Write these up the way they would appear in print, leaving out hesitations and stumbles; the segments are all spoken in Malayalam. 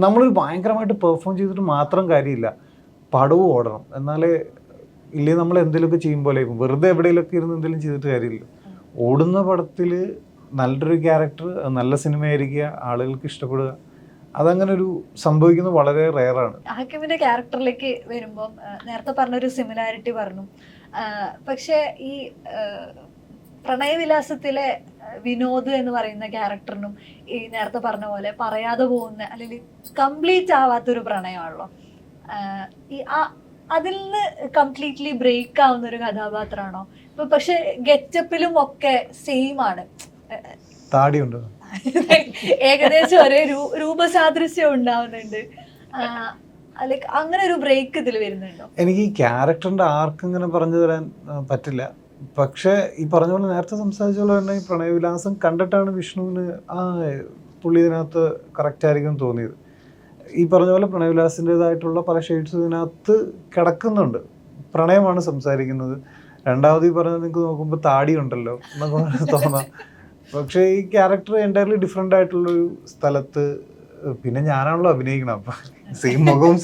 നമ്മളൊരു ഭയങ്കരമായിട്ട് പെർഫോം ചെയ്തിട്ട് മാത്രം കാര്യമില്ല, പടവും ഓടണം. എന്നാലേ ഇല്ലേ നമ്മൾ എന്തെങ്കിലുമൊക്കെ ചെയ്യുമ്പോൾ വെറുതെ എവിടെയെങ്കിലുമൊക്കെ ഇരുന്ന് എന്തെങ്കിലും ചെയ്തിട്ട് കാര്യമില്ല. ഓടുന്ന പടത്തിൽ നല്ലൊരു ക്യാരക്ടർ, നല്ല സിനിമയായിരിക്കുക, ആളുകൾക്ക് ഇഷ്ടപ്പെടുക, അതങ്ങനെ ഒരു സംഭവിക്കുന്നത് വളരെ റെയറാണ്. ഹക്കീമിന്റെ ക്യാരക്ടറിലേക്ക് വരുമ്പം നേരത്തെ പറഞ്ഞൊരു സിമിലാരിറ്റി പറഞ്ഞു. പക്ഷേ ഈ പ്രണയവിലാസത്തിലെ വിനോദ് എന്ന് പറയുന്ന ക്യാരക്ടറിനും ഈ നേരത്തെ പറഞ്ഞ പോലെ പറയാതെ പോകുന്ന അല്ലെങ്കിൽ കംപ്ലീറ്റ് ആവാത്തൊരു പ്രണയമാണല്ലോ. ഈ അതിൽ നിന്ന് കംപ്ലീറ്റ്ലി ബ്രേക്ക് ആവുന്ന ഒരു കഥാപാത്രമാണോ ഇപ്പൊ? പക്ഷെ ഗെറ്റപ്പിലും ഒക്കെ സെയിം ആണ്, താടിയുണ്ട്, ഏകദേശം ഒരേ രൂപസാദൃശ്യം ഉണ്ടാവുന്നുണ്ട്. ലൈക്ക് അങ്ങനെ ഒരു ബ്രേക്ക് ഇതിൽ വരുന്നുണ്ടോ? എനിക്ക് ഈ ക്യാരക്ടറിന്റെ ആർക്ക് ഇങ്ങനെ പറഞ്ഞു തരാൻ പറ്റില്ല. പക്ഷേ ഈ പറഞ്ഞ പോലെ നേരത്തെ സംസാരിച്ച പോലെ തന്നെ ഈ പ്രണയവിലാസം കണ്ടിട്ടാണ് വിഷ്ണുവിന് പുള്ളി ഇതിനകത്ത് കറക്റ്റ് ആയിരിക്കും തോന്നിയത്. ഈ പറഞ്ഞ പോലെ പ്രണയവിലാസിൻ്റെതായിട്ടുള്ള പല ഷെയ്ഡ്സ് ഇതിനകത്ത് കിടക്കുന്നുണ്ട്. പ്രണയമാണ് സംസാരിക്കുന്നത്. രണ്ടാമത് ഈ പറഞ്ഞത് നിങ്ങൾക്ക് നോക്കുമ്പോൾ താടി ഉണ്ടല്ലോ എന്നൊക്കെ തോന്നാം. പക്ഷേ ഈ ക്യാരക്ടർ എൻ്റയർലി ഡിഫറെൻ്റ് ആയിട്ടുള്ളൊരു സ്ഥലത്ത്, പിന്നെ ഞാനാണല്ലോ അഭിനയിക്കണം, അപ്പം സെയിം മുഖവും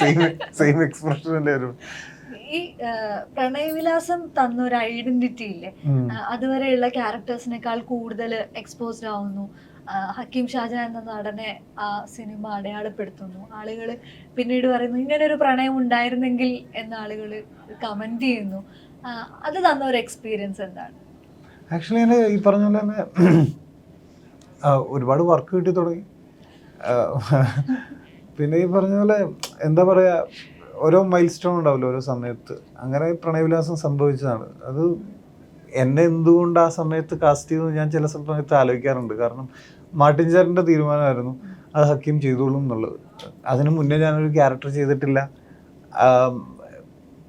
സെയിം എക്സ്പ്രഷൻ അല്ലേ വരും. ഈ പ്രണയവിലാസം തന്നൊരു ഐഡന്റിറ്റി ഇല്ലേ, അതുവരെയുള്ള ക്യാരക്ടേഴ്സിനേക്കാൾ കൂടുതൽ എക്സ്പോസ്ഡ് ആവുന്നു. ഹക്കീം ഷാജഹാൻ എന്ന നടനെ ആ സിനിമ അടയാളപ്പെടുത്തുന്നു. ആളുകൾ പിന്നീട് പറയുന്നു ഇങ്ങനെ ഒരു പ്രണയം ഉണ്ടായിരുന്നെങ്കിൽ എന്ന ആളുകൾ കമന്റ് ചെയ്യുന്നു. അത് തന്ന ഒരു എക്സ്പീരിയൻസ് എന്താണ്? ആക്ച്വലി ഞാൻ ഈ പറഞ്ഞ പോലെ തന്നെ ഒരുപാട് വർക്ക് കിട്ടി തുടങ്ങി. പിന്നെ ഈ പറഞ്ഞ പോലെ എന്താ പറയുക, ഓരോ മൈൽ സ്റ്റോൺ ഉണ്ടാവില്ല ഓരോ സമയത്ത്. അങ്ങനെ പ്രണയവിലാസം സംഭവിച്ചതാണ്. അത് എന്നെ എന്തുകൊണ്ട് ആ സമയത്ത് കാസ്റ്റ് ചെയ്തെന്ന് ഞാൻ ചില സമയത്ത് ആലോചിക്കാറുണ്ട്. കാരണം മാർട്ടിൻ ചേട്ടൻ്റെ തീരുമാനമായിരുന്നു അത് ഹക്കീം ചെയ്തോളും എന്നുള്ളത്. അതിന് മുന്നേ ഞാനൊരു ക്യാരക്ടർ ചെയ്തിട്ടില്ല.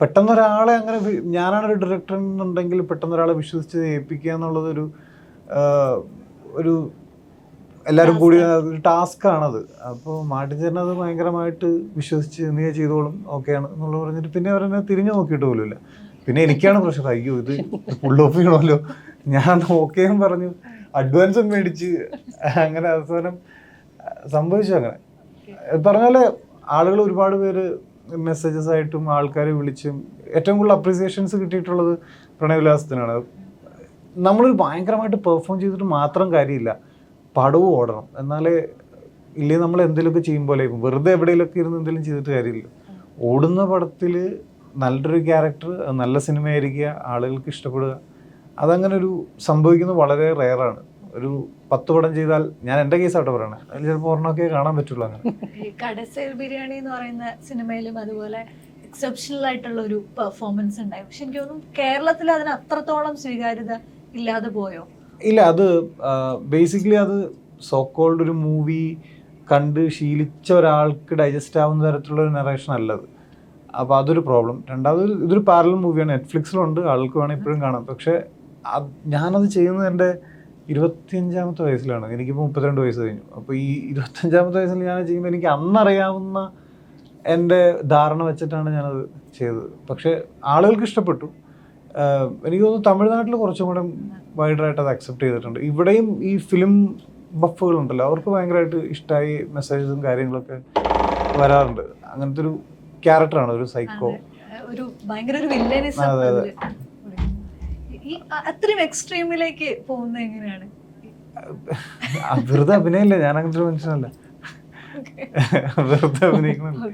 പെട്ടെന്നൊരാളെ അങ്ങനെ, ഞാനാണൊരു ഡയറക്ടർ എന്നുണ്ടെങ്കിൽ പെട്ടെന്നൊരാളെ വിശ്വസിച്ച് ഏൽപ്പിക്കുക എന്നുള്ളത് ഒരു എല്ലാവരും കൂടി ഒരു ടാസ്ക്കാണത്. അപ്പോൾ മാർട്ടിൻ ചേട്ടൻ അത് ഭയങ്കരമായിട്ട് വിശ്വസിച്ച് നീ ചെയ്തോളും ഓക്കെയാണ് എന്നുള്ളത് പറഞ്ഞിട്ട് പിന്നെ അവരെന്നെ തിരിഞ്ഞു നോക്കിയിട്ട് പോലുമില്ല. പിന്നെ എനിക്കാണ് പ്രശ്നം, അയ്യോ ഇത് ഫുൾ ഓഫ് ചെയ്യണമല്ലോ. ഞാൻ ഓക്കെയും പറഞ്ഞു, അഡ്വാൻസും മേടിച്ച്, അങ്ങനെ അവസാനം സംഭവിച്ചു. അങ്ങനെ പറഞ്ഞ പോലെ ആളുകൾ ഒരുപാട് പേര് മെസ്സേജസ് ആയിട്ടും ആൾക്കാരെ വിളിച്ചും ഏറ്റവും കൂടുതൽ അപ്രീസിയേഷൻസ് കിട്ടിയിട്ടുള്ളത് പ്രണയവിലാസത്തിനാണ്. നമ്മളൊരു ഭയങ്കരമായിട്ട് പെർഫോം ചെയ്തിട്ട് മാത്രം കാര്യമില്ല, പടവും ഓടണം. എന്നാലേ ഇല്ലേ നമ്മൾ എന്തെങ്കിലുമൊക്കെ ചെയ്യുമ്പോൾ വെറുതെ എവിടെയെങ്കിലുമൊക്കെ ഇരുന്ന് എന്തെങ്കിലും ചെയ്തിട്ട് കാര്യമില്ല. ഓടുന്ന പടത്തിൽ നല്ലൊരു ക്യാരക്ടർ, നല്ല സിനിമയായിരിക്കുക, ആളുകൾക്ക് ഇഷ്ടപ്പെടുക, അതങ്ങനെ ഒരു സംഭവിക്കുന്നത് വളരെ റെയറാണ്. ഒരു 10 പടം ചെയ്താൽ, ഞാൻ എൻ്റെ കേസായിട്ട് പറയണേ, അതിൽ ചിലപ്പോൾ ഒരെണ്ണമൊക്കെ കാണാൻ പറ്റുള്ളൂ. അങ്ങനെ കടസേൽ ബിരിയാണി എന്ന് പറയുന്ന സിനിമയിലും അതുപോലെ എക്സെപ്ഷണൽ ആയിട്ടുള്ള ഒരു പെർഫോമൻസ് ഉണ്ടായി. പക്ഷെ എനിക്ക് തോന്നുന്നു കേരളത്തിൽ അതിന് അത്രത്തോളം സ്വീകാര്യത ഇല്ലാതെ പോയോ? ഇല്ല, അത് ബേസിക്കലി അത് സോ കോൾഡ് ഒരു മൂവി കണ്ട് ശീലിച്ച ഒരാൾക്ക് ഡൈജസ്റ്റ് ആവുന്ന തരത്തിലുള്ള ഒരു നറേഷൻ അല്ലത്. അപ്പോൾ അതൊരു പ്രോബ്ലം. രണ്ടാമത് ഇതൊരു പാരലൽ മൂവിയാണ്, നെറ്റ്ഫ്ലിക്സിലുണ്ട്, ആൾക്ക് വേണമെങ്കിൽ ഇപ്പോഴും കാണാം. പക്ഷേ ഞാനത് ചെയ്യുന്നത് എൻ്റെ 25ാമത്തെ വയസ്സിലാണ്. എനിക്കിപ്പോൾ 32 വയസ്സ് കഴിഞ്ഞു. അപ്പോൾ ഈ 25ാമത്തെ വയസ്സിൽ ഞാൻ ചെയ്യുമ്പോൾ എനിക്ക് അന്നറിയാവുന്ന എൻ്റെ ധാരണ വെച്ചിട്ടാണ് ഞാനത് ചെയ്തത്. പക്ഷേ ആളുകൾക്ക് ഇഷ്ടപ്പെട്ടു. എനിക്ക് തോന്നുന്നു തമിഴ്നാട്ടിൽ കുറച്ചും കൂടെ വൈഡറായിട്ട് അത് അക്സെപ്റ്റ് ചെയ്തിട്ടുണ്ട്. ഇവിടെയും ഈ ഫിലിം ബഫുകളുണ്ടല്ലോ, അവർക്ക് ഭയങ്കരമായിട്ട് ഇഷ്ടമായി, മെസ്സേജസും കാര്യങ്ങളൊക്കെ വരാറുണ്ട്. അങ്ങനത്തെ ഒരു ക്യാരക്ടറാണ്, ഒരു സൈക്കോ, ഒരു ഭയങ്കര ഒരു വില്ലനിസം. ഈ അത്രയും എക്സ്ട്രീമിലേക്ക് പോകുന്നത് എങ്ങനെയാണ്? വെറുതെ അഭിനയമില്ല, ഞാൻ അങ്ങനത്തെ ഒരു മനുഷ്യനല്ല, വെറുതെ അഭിനയിക്കണല്ലോ.